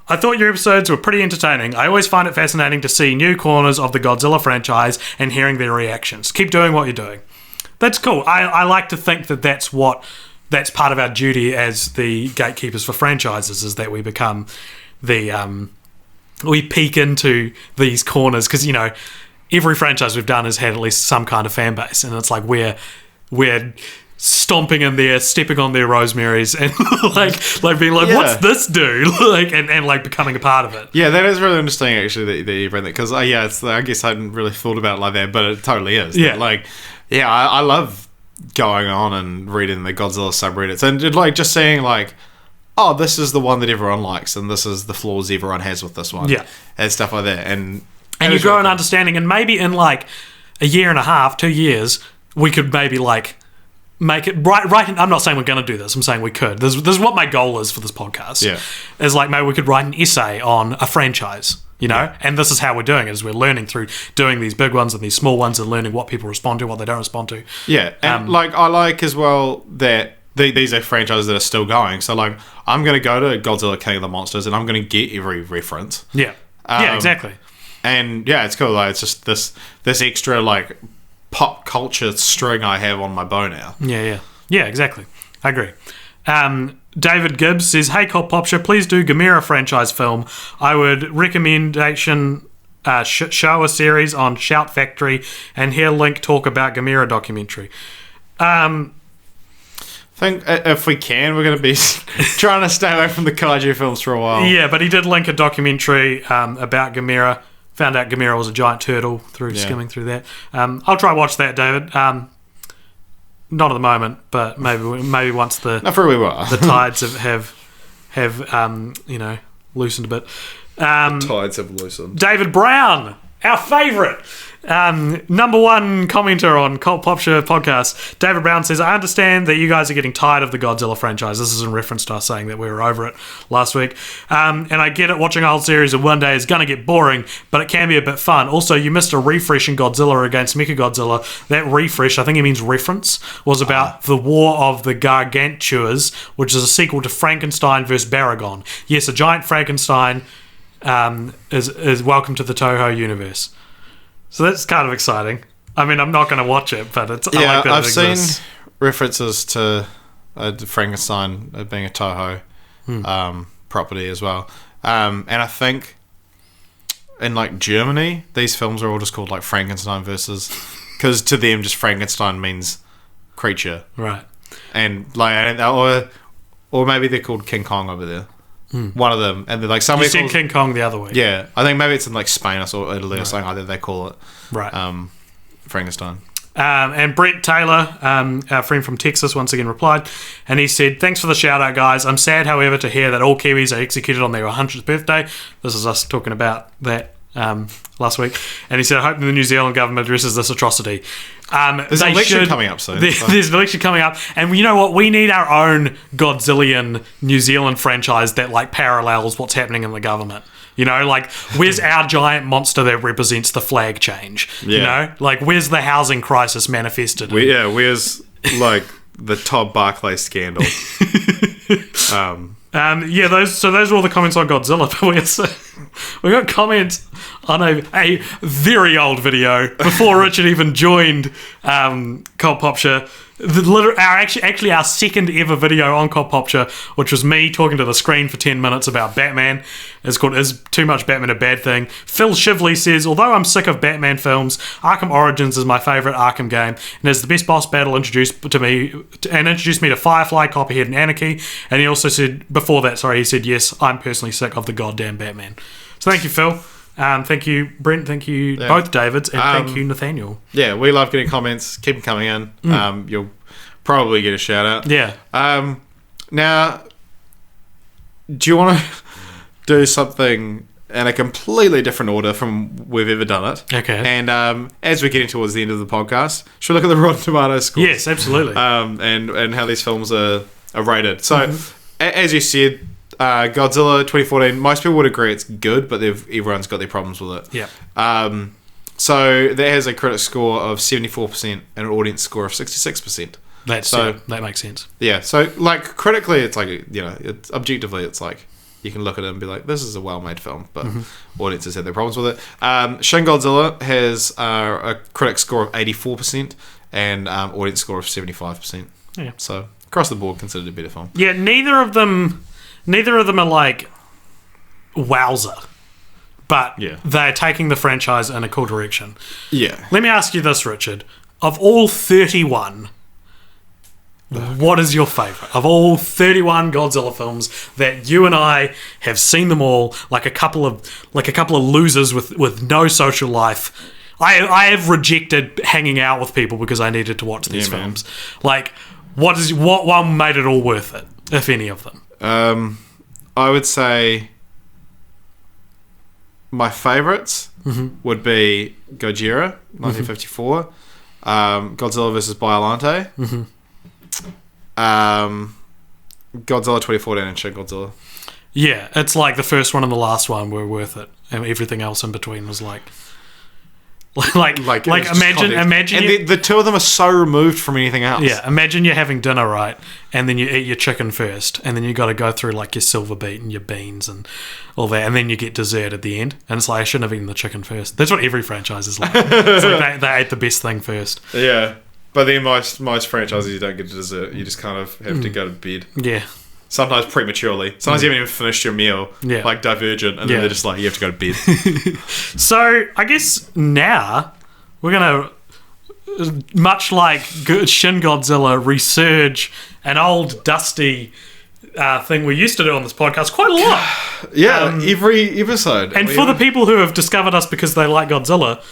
I thought your episodes were pretty entertaining. I always find it fascinating to see new corners of the Godzilla franchise and hearing their reactions. Keep doing what you're doing. That's cool. I like to think that's part of our duty as the gatekeepers for franchises, is that we become we peek into these corners, because every franchise we've done has had at least some kind of fan base, and it's like we're stomping in there, stepping on their rosemaries, and like being like, what's this do? and like becoming a part of it. Yeah, that is really interesting actually that you've read that, because I guess I hadn't really thought about it like that, but it totally is. Yeah, I love going on and reading the Godzilla subreddits and like just seeing like, oh, this is the one that everyone likes, and this is the flaws everyone has with this one, and stuff like that, and you grow an understanding, and maybe in like a year and a half, 2 years, we could maybe like make it right. I'm not saying we're going to do this. I'm saying we could. This is what my goal is for this podcast. Yeah, is like maybe we could write an essay on a franchise. And this is how we're doing it, is we're learning through doing these big ones and these small ones and learning what people respond to, what they don't respond to. Yeah, and I like as well that these are franchises that are still going. So like, I'm going to go to Godzilla King of the Monsters and I'm going to get every reference. Yeah, exactly. And yeah, it's cool. Like, it's just this extra like pop culture string I have on my bow now. Yeah, exactly. I agree. David Gibbs says, "Hey, Cult Popture, please do Gamera franchise film. I would recommendation show a series on Shout Factory and hear Link talk about Gamera documentary." I think if we can, we're going to be trying to stay away from the kaiju films for a while. Yeah, but he did link a documentary about Gamera. Found out Gamera was a giant turtle through skimming through that. I'll try watch that, David. Not at the moment, but maybe once the the tides have loosened a bit. Tides have loosened. David Brown, our favourite. Number one commenter on Cult Pop Show podcast, David Brown says, "I understand that you guys are getting tired of the Godzilla franchise." This is in reference to us saying that we were over it last week. And I get it, watching a whole series in one day is going to get boring, but it can be a bit fun. Also, you missed a refresh in Godzilla against Mechagodzilla. That refresh, I think it means reference, was about the War of the Gargantuas, which is a sequel to Frankenstein vs. Baragon. Yes, a giant Frankenstein is welcome to the Toho universe. So that's kind of exciting. I mean, I'm not going to watch it, but it's I like that I've it seen exists. references to Frankenstein being a Toho property as well. And I think in like Germany, these films are all just called like Frankenstein versus, because to them, just Frankenstein means creature, Right. and like or maybe they're called King Kong over there. One of them, and they're like You somebody said calls, King Kong the other week. yeah, I think maybe it's in like Spain or Italy or something like that. They call it Right. Frankenstein. And Brett Taylor, our friend from Texas, once again replied, and he said, "Thanks for the shout out, guys. I'm sad, however, to hear that all Kiwis are executed on their 100th birthday." This is us talking about that last week. And he said, "I hope the New Zealand government addresses this atrocity." There's an election coming up soon. There's an election coming up, and you know what? We need our own Godzillian New Zealand franchise that like parallels what's happening in the government. You know, like, where's our giant monster that represents the flag change? You know, like, where's the housing crisis manifested? Where's like the Todd Barclay scandal? Those are all the comments on Godzilla. But we got comments on a very old video before Richard even joined Cult Popture. Actually our second ever video on Cult Popture, which was me talking to the screen for 10 minutes about Batman. It's called "Is Too Much Batman a Bad Thing?" Phil Shively says, "Although I'm sick of Batman films, Arkham Origins is my favourite Arkham game and is the best boss battle introduced me to Firefly, Copperhead and Anarchy." And he also said, he said, "Yes, I'm personally sick of the goddamn Batman." So thank you, Phil. Thank you, Brent. Thank you, both Davids, and thank you, Nathaniel. Yeah, we love getting comments. Keep them coming in. You'll probably get a shout out. Yeah. Now, do you want to do something in a completely different order from we've ever done it? Okay. And as we're getting towards the end of the podcast, should we look at the Rotten Tomatoes scores? Yes, absolutely. And how these films are rated. So, as you said, Godzilla 2014, most people would agree it's good, but everyone's got their problems with it. Yeah. So that has a critic score of 74% and an audience score of 66%. That makes sense. Yeah, so like critically, it's like, it's objectively, it's like you can look at it and be like, this is a well-made film, but audiences have their problems with it. Shin Godzilla has a critic score of 84% and audience score of 75%. Yeah. So across the board, considered a better film. Yeah, neither of them are like wowza, but they're taking the franchise in a cool direction. Yeah. Let me ask you this, Richard. Of all 31, what is your favourite? Of all 31 Godzilla films that you and I have seen them all, like a couple of losers with no social life. I have rejected hanging out with people because I needed to watch these films. Like, what one made it all worth it, if any of them? I would say my favourites would be Gojira, 1954, Godzilla vs. Biollante, Godzilla 2014, and Shin Godzilla. Yeah, it's like the first one and the last one were worth it, and everything else in between was like... like it's just context. imagine and the two of them are so removed from anything else. Yeah, imagine you're having dinner, right? And then you eat your chicken first, and then you got to go through like your silver beet and your beans and all that, and then you get dessert at the end. And it's like, I shouldn't have eaten the chicken first. That's what every franchise is like. It's like they ate the best thing first. Yeah, but then most franchises you don't get a dessert. You just kind of have to go to bed. Yeah. Sometimes prematurely. Sometimes you haven't even finished your meal, like Divergent, and then they're just like, you have to go to bed. So, I guess now we're going to, much like Shin Godzilla, resurge an old dusty thing we used to do on this podcast quite a lot. Yeah, every episode. And for the people who have discovered us because they like Godzilla...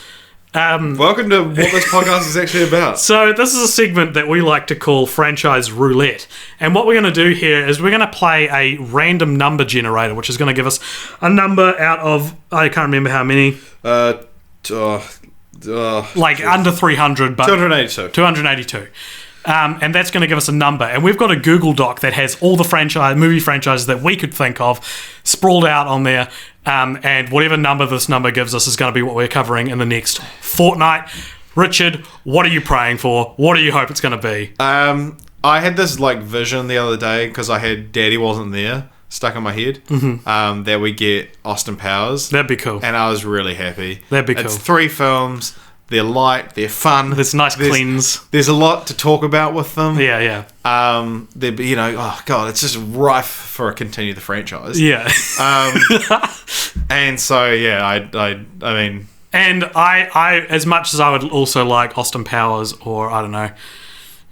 welcome to what this podcast is actually about. So this is a segment that we like to call Franchise Roulette. And what we're going to do here is we're going to play a random number generator, which is going to give us a number out of, I can't remember how many. Under 300, but 282. 282. And that's going to give us a number. And we've got a Google Doc that has all the movie franchises that we could think of sprawled out on there. And whatever number this number gives us is going to be what we're covering in the next fortnight. Richard, what are you praying for? What do you hope it's going to be? I had this vision the other day because I had Daddy Wasn't There stuck in my head. That we get Austin Powers. That'd be cool. And I was really happy. That'd be cool. It's 3 films. They're light. They're fun. There's nice cleans. There's a lot to talk about with them. Yeah. They're, oh god, it's just rife for a continue the franchise. Yeah. And so I mean, and I as much as I would also like Austin Powers, or I don't know,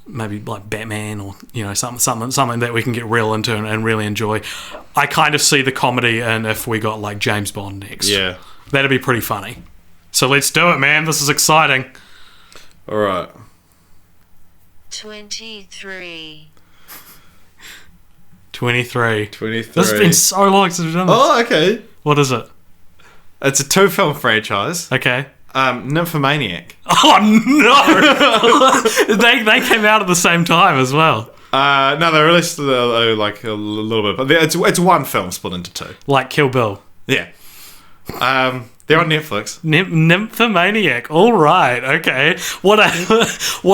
maybe like Batman, or something that we can get real into and really enjoy. I kind of see the comedy, and if we got like James Bond next, that'd be pretty funny. So let's do it, man. This is exciting. All right. 23. 23. 23. This has been so long since we've done this. Oh, okay. What is it? It's a 2-film franchise. Okay. Nymphomaniac. Oh, no! they came out at the same time as well. No, they released a little bit. But it's one film split into 2. Like Kill Bill. Yeah. They're on Netflix. Nymphomaniac. All right. Okay. What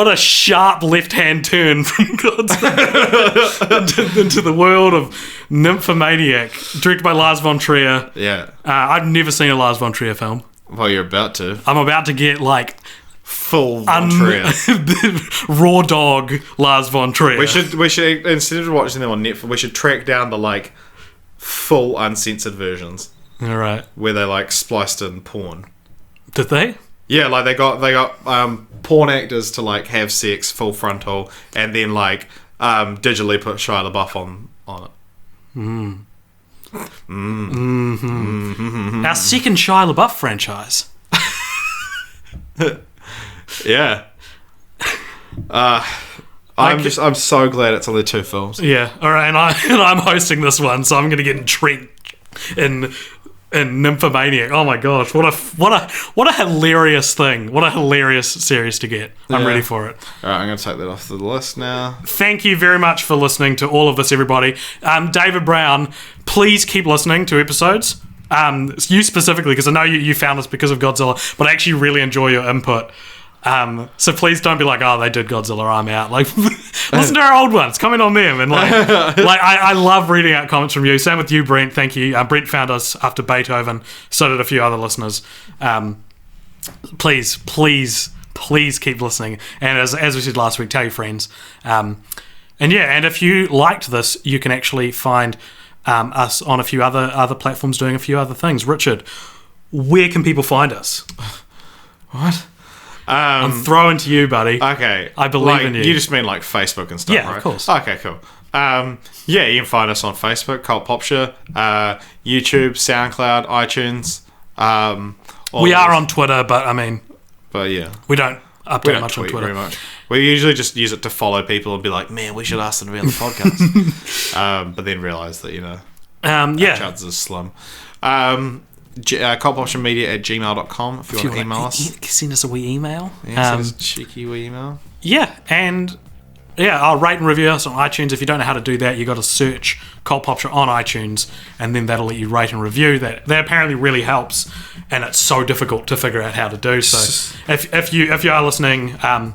a sharp left-hand turn from Godzilla into the world of Nymphomaniac, directed by Lars von Trier. Yeah. I've never seen a Lars von Trier film. Well, you're about to. I'm about to get full von Trier. Raw dog Lars von Trier. We should instead of watching them on Netflix, we should track down the full uncensored versions. All right. Where they spliced in porn. Did they? Yeah, they got porn actors to have sex full frontal, and then digitally put Shia LaBeouf on it. Our second Shia LaBeouf franchise. Yeah. I'm so glad it's only 2 films. Yeah. All right, and I'm hosting this one, so I'm going to get entrenched in Nymphomaniac. Oh my gosh, what a hilarious thing! What a hilarious series to get. I'm ready for it. All right, I'm going to take that off the list now. Thank you very much for listening to all of this, everybody. David Brown, please keep listening to episodes. You specifically, because I know you found us because of Godzilla, but I actually really enjoy your input. So please don't be like, oh, they did Godzilla, I'm out. Listen to our old ones, comment on them, and I love reading out comments from you. Same with you, Brent. Thank you. Brent found us after Beethoven. So did a few other listeners. Please keep listening. And as we said last week, tell your friends. And if you liked this, you can actually find us on a few other platforms doing a few other things. Richard, where can people find us? What? I'm throwing to you, buddy. Okay. I believe in you. You just mean Facebook and stuff, right? Yeah, of course. Okay, cool. You can find us on Facebook, Cult Popture, YouTube, SoundCloud, iTunes. We are on Twitter, but yeah. We don't update much on Twitter. Very much. We usually just use it to follow people and be like, man, we should ask them to be on the podcast. But then realise that, our chances are slim. cultpoptionmedia@gmail.com if you want to email us. Send us a wee email. Yeah, send us a cheeky wee email. Yeah, and yeah, rate and review us on iTunes. If you don't know how to do that, you got to search Cult Pop Show on iTunes, and then that'll let you rate and review. That apparently really helps, and it's so difficult to figure out how to do. So if you are listening, and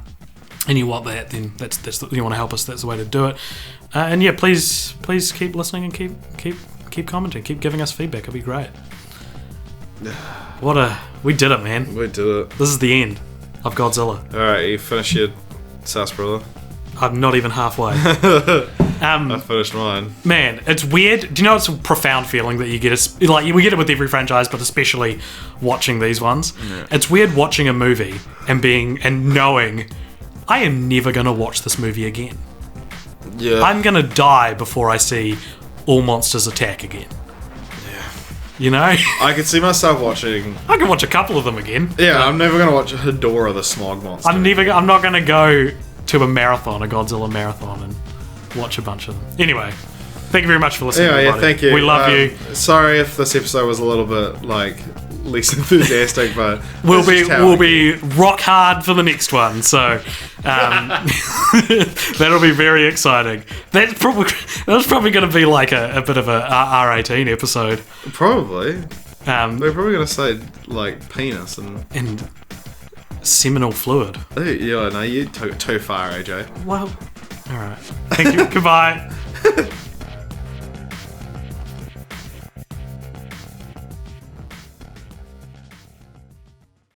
you want that, then that's you want to help us. That's the way to do it. And yeah, please keep listening and keep commenting, keep giving us feedback. It'll be great. We did it, man. We did it. This is the end of Godzilla. All right, you finished your sarsaparilla? I'm not even halfway. I finished mine. Man, it's weird. Do you know it's a profound feeling that you get? Like we get it with every franchise, but especially watching these ones. Yeah. It's weird watching a movie and knowing I am never gonna watch this movie again. Yeah, I'm gonna die before I see all monsters attack again. You know? I could see myself watching... I can watch a couple of them again. Yeah, I'm never going to watch Hedorah the Smog Monster. I'm not going to go to a Godzilla marathon, and watch a bunch of them. Anyway, thank you very much for listening, everybody. Yeah, thank you. We love you. Sorry if this episode was a little bit, less enthusiastic, but... We'll be rock hard for the next one, so... that'll be very exciting. That's probably going to be like a bit of a R18 episode. Probably. They're probably going to say penis and seminal fluid. Oh, yeah, no, you took too far, AJ. Well, all right. Thank you. Goodbye.